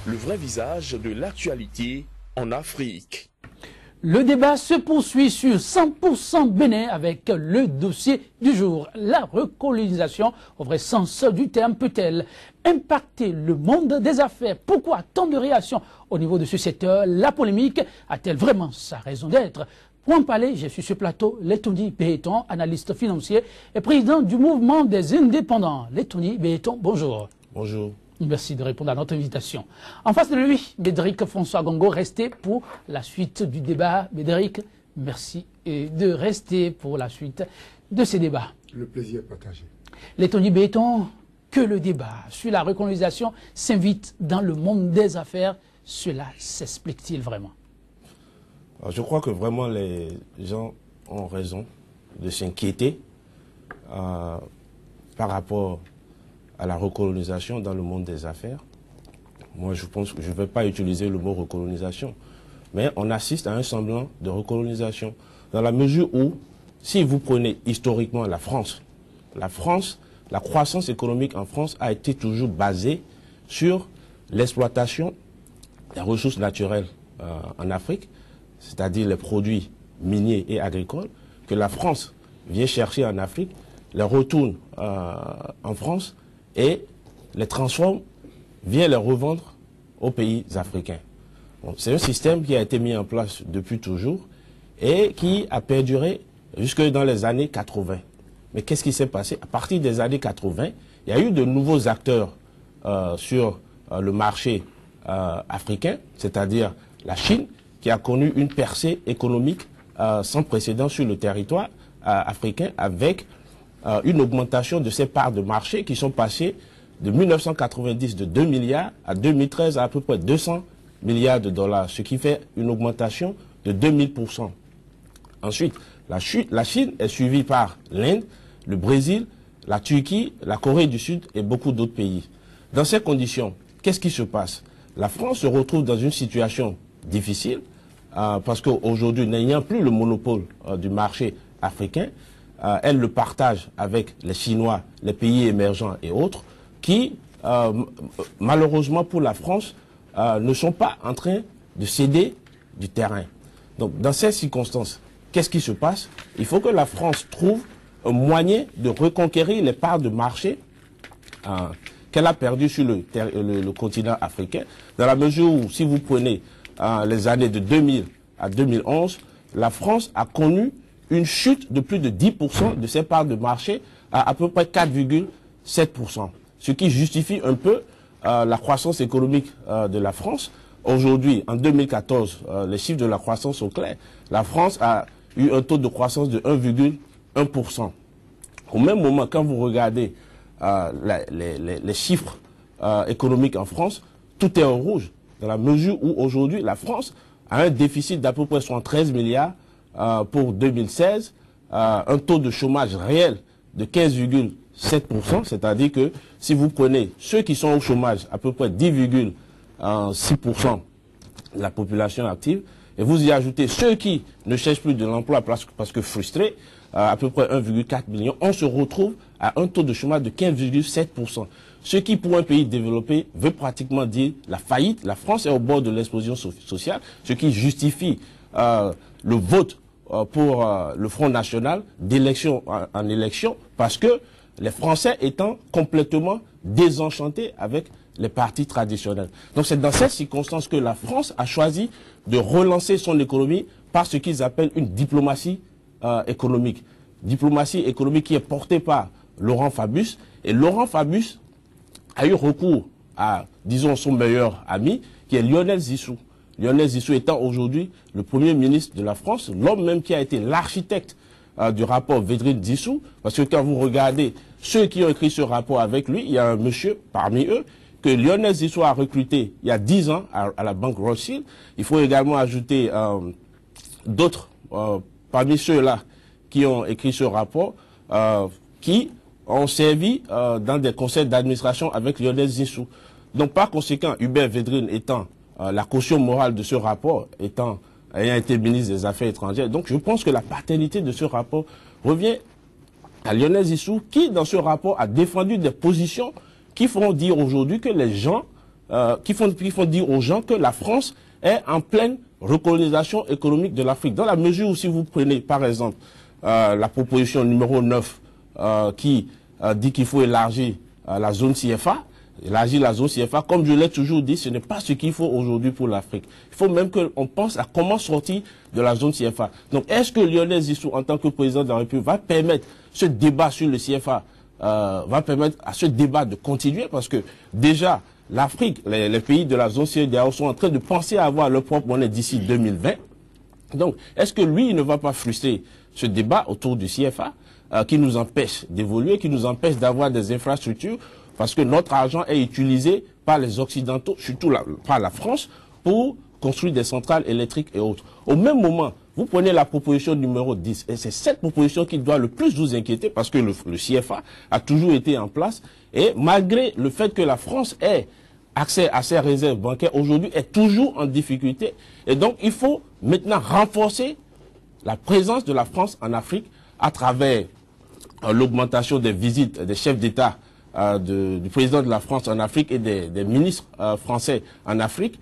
le vrai visage de l'actualité en Afrique. Le débat se poursuit sur 100% Bénin avec le dossier du jour. La recolonisation, au vrai sens du terme, peut-elle impacter le monde des affaires? Pourquoi tant de réactions au niveau de ce secteur? La polémique a-t-elle vraiment sa raison d'être? Pour en parler, j'ai sur ce plateau Lettonie Béton, analyste financier et président du mouvement des indépendants. Lettonie Béton, bonjour. Bonjour. Merci de répondre à notre invitation. En face de lui, Bédéric François Gongo, restez pour la suite du débat. Bédéric, merci de rester pour la suite de ces débats. Le plaisir est partagé. Lettonie Béton, que le débat sur la recolonisation s'invite dans le monde des affaires, cela s'explique-t-il vraiment? Alors, je crois que vraiment les gens ont raison de s'inquiéter par rapport à la recolonisation dans le monde des affaires. Moi, je pense que je ne vais pas utiliser le mot recolonisation, mais on assiste à un semblant de recolonisation, dans la mesure où, si vous prenez historiquement la France, la croissance économique en France a été toujours basée sur l'exploitation des ressources naturelles en Afrique, c'est-à-dire les produits miniers et agricoles, que la France vient chercher en Afrique, les retourne en France, et les transforme, vient les revendre aux pays africains. Bon, c'est un système qui a été mis en place depuis toujours et qui a perduré jusque dans les années 80. Mais qu'est-ce qui s'est passé? À partir des années 80, il y a eu de nouveaux acteurs sur le marché africain, c'est-à-dire la Chine, qui a connu une percée économique sans précédent sur le territoire africain, avec une augmentation de ces parts de marché qui sont passées de 1990 de 2 milliards à 2013 à peu près 200 milliards de dollars, ce qui fait une augmentation de 2000%. Ensuite, la Chine est suivie par l'Inde, le Brésil, la Turquie, la Corée du Sud et beaucoup d'autres pays. Dans ces conditions, qu'est-ce qui se passe? La France se retrouve dans une situation difficile parce qu'aujourd'hui, n'ayant plus le monopole du marché africain, elle le partage avec les Chinois, les pays émergents et autres, qui, malheureusement pour la France, ne sont pas en train de céder du terrain. Donc, dans ces circonstances, qu'est-ce qui se passe? Il faut que la France trouve un moyen de reconquérir les parts de marché qu'elle a perdues sur le continent africain, dans la mesure où, si vous prenez les années de 2000 à 2011, la France a connu une chute de plus de 10% de ses parts de marché à peu près 4,7%. Ce qui justifie un peu la croissance économique de la France. Aujourd'hui, en 2014, les chiffres de la croissance sont clairs. La France a eu un taux de croissance de 1,1%. Au même moment, quand vous regardez les chiffres économiques en France, tout est en rouge, dans la mesure où aujourd'hui, la France a un déficit d'à peu près 73 milliards pour 2016, un taux de chômage réel de 15,7%, c'est-à-dire que si vous prenez ceux qui sont au chômage, à peu près 10,6% de la population active, et vous y ajoutez ceux qui ne cherchent plus de l'emploi parce que frustrés, à peu près 1,4 million, on se retrouve à un taux de chômage de 15,7%. Ce qui, pour un pays développé, veut pratiquement dire la faillite. La France est au bord de l'explosion sociale, ce qui justifie le vote pour le Front National d'élection en élection, parce que les Français étant complètement désenchantés avec les partis traditionnels. Donc c'est dans ces circonstances que la France a choisi de relancer son économie par ce qu'ils appellent une diplomatie économique. Diplomatie économique qui est portée par Laurent Fabius. Et Laurent Fabius a eu recours à, disons, son meilleur ami, qui est Lionel Zinsou. Lionel Zinsou étant aujourd'hui le Premier ministre de la France, l'homme même qui a été l'architecte du rapport Védrine-Zinsou, parce que quand vous regardez ceux qui ont écrit ce rapport avec lui, il y a un monsieur parmi eux que Lionel Zinsou a recruté il y a 10 ans à la Banque Rothschild. Il faut également ajouter d'autres parmi ceux-là qui ont écrit ce rapport, qui ont servi dans des conseils d'administration avec Lionel Zinsou. Donc par conséquent, Hubert Védrine étant la caution morale de ce rapport, ayant été ministre des Affaires étrangères, donc je pense que la paternité de ce rapport revient à Lionel Zinsou, qui dans ce rapport a défendu des positions qui font dire aujourd'hui que les gens qui font dire aux gens que la France est en pleine recolonisation économique de l'Afrique. Dans la mesure où, si vous prenez par exemple la proposition numéro 9 qui dit qu'il faut élargir la zone CFA, élargir la zone CFA, comme je l'ai toujours dit, ce n'est pas ce qu'il faut aujourd'hui pour l'Afrique. Il faut même qu'on pense à comment sortir de la zone CFA. Donc, est-ce que Lionel Zinsou, en tant que président de la République, va permettre ce débat sur le CFA, va permettre à ce débat de continuer? Parce que déjà, l'Afrique, les pays de la zone CEDEAO sont en train de penser à avoir leur propre monnaie d'ici 2020. Donc, est-ce que lui, il ne va pas frustrer ce débat autour du CFA qui nous empêche d'évoluer, qui nous empêche d'avoir des infrastructures, parce que notre argent est utilisé par les Occidentaux, surtout par la France, pour construire des centrales électriques et autres. Au même moment, vous prenez la proposition numéro 10, et c'est cette proposition qui doit le plus vous inquiéter, parce que le CFA a toujours été en place, et malgré le fait que la France ait accès à ses réserves bancaires, aujourd'hui est toujours en difficulté. Et donc, il faut maintenant renforcer la présence de la France en Afrique à travers l'augmentation des visites des chefs d'État du président de la France en Afrique et des ministres français en Afrique.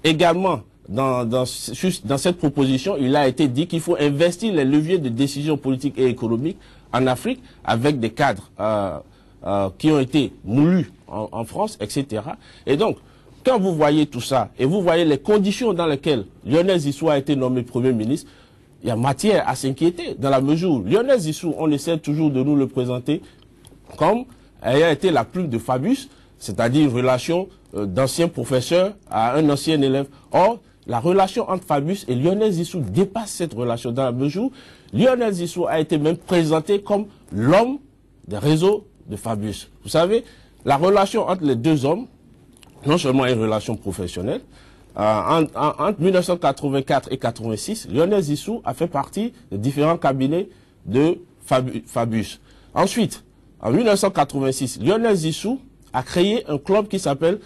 Également, dans cette proposition, il a été dit qu'il faut investir les leviers de décision politique et économique en Afrique avec des cadres qui ont été moulus en France, etc. Et donc, quand vous voyez tout ça, et vous voyez les conditions dans lesquelles Lionel Zinsou a été nommé Premier ministre, il y a matière à s'inquiéter, dans la mesure où Lionel Zinsou, on essaie toujours de nous le présenter comme ayant été la plume de Fabius, c'est-à-dire une relation d'ancien professeur à un ancien élève. Or, la relation entre Fabius et Lionel Zinsou dépasse cette relation, dans la mesure où Lionel Zinsou a été même présenté comme l'homme des réseaux de Fabius. Vous savez, la relation entre les deux hommes, non seulement une relation professionnelle, entre 1984 et 1986, Lionel Zinsou a fait partie des différents cabinets de Fabius. Ensuite, en 1986, Lionel Zinsou a créé un club qui s'appelle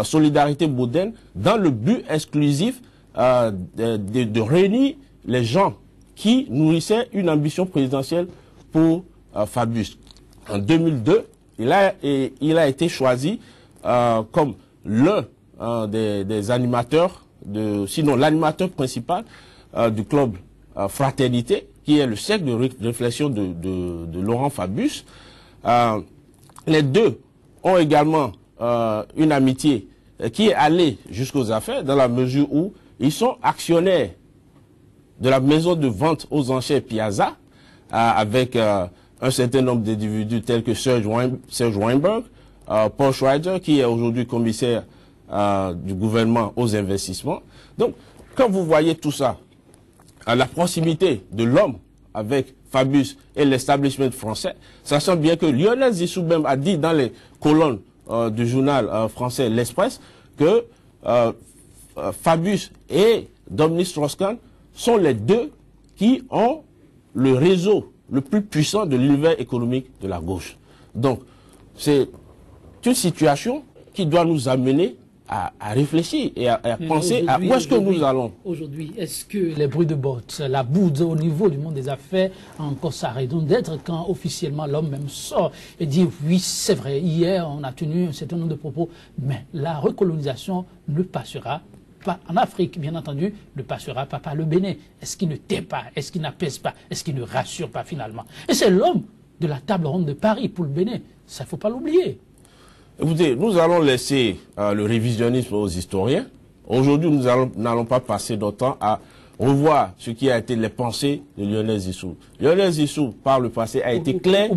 Solidarité Moderne dans le but exclusif de réunir les gens qui nourrissaient une ambition présidentielle pour Fabius. En 2002, il a été choisi comme l'un des animateurs, sinon l'animateur principal du club Fraternité, qui est le cercle de réflexion de Laurent Fabius. Les deux ont également une amitié qui est allée jusqu'aux affaires, dans la mesure où ils sont actionnaires de la maison de vente aux enchères Piazza, avec un certain nombre d'individus tels que Serge Weinberg, Paul Schweizer, qui est aujourd'hui commissaire du gouvernement aux investissements. Donc, quand vous voyez tout ça, à la proximité de l'homme avec Fabius et l'establishment français, sachant bien que Lionel Zinsou même a dit dans les colonnes du journal français L'Express que Fabius et Dominique Strauss-Kahn sont les deux qui ont le réseau le plus puissant de l'univers économique de la gauche. Donc, c'est une situation qui doit nous amener à réfléchir et à penser à où est-ce que nous allons. Aujourd'hui, est-ce que les bruits de bottes, la bourde au niveau du monde des affaires a encore sa raison d'être quand officiellement l'homme même sort et dit oui, c'est vrai, hier on a tenu un certain nombre de propos, mais la recolonisation ne passera pas en Afrique, bien entendu, ne passera pas par le Bénin. Est-ce qu'il ne tait pas? Est-ce qu'il n'apaise pas? Est-ce qu'il ne rassure pas finalement? Et c'est l'homme de la table ronde de Paris pour le Bénin. Ça, il ne faut pas l'oublier. Écoutez, nous allons laisser le révisionnisme aux historiens. Aujourd'hui, nous n'allons pas passer notre temps à revoir ce qui a été les pensées de Lionel Zinsou. Lionel Zinsou, par le passé, a été clair.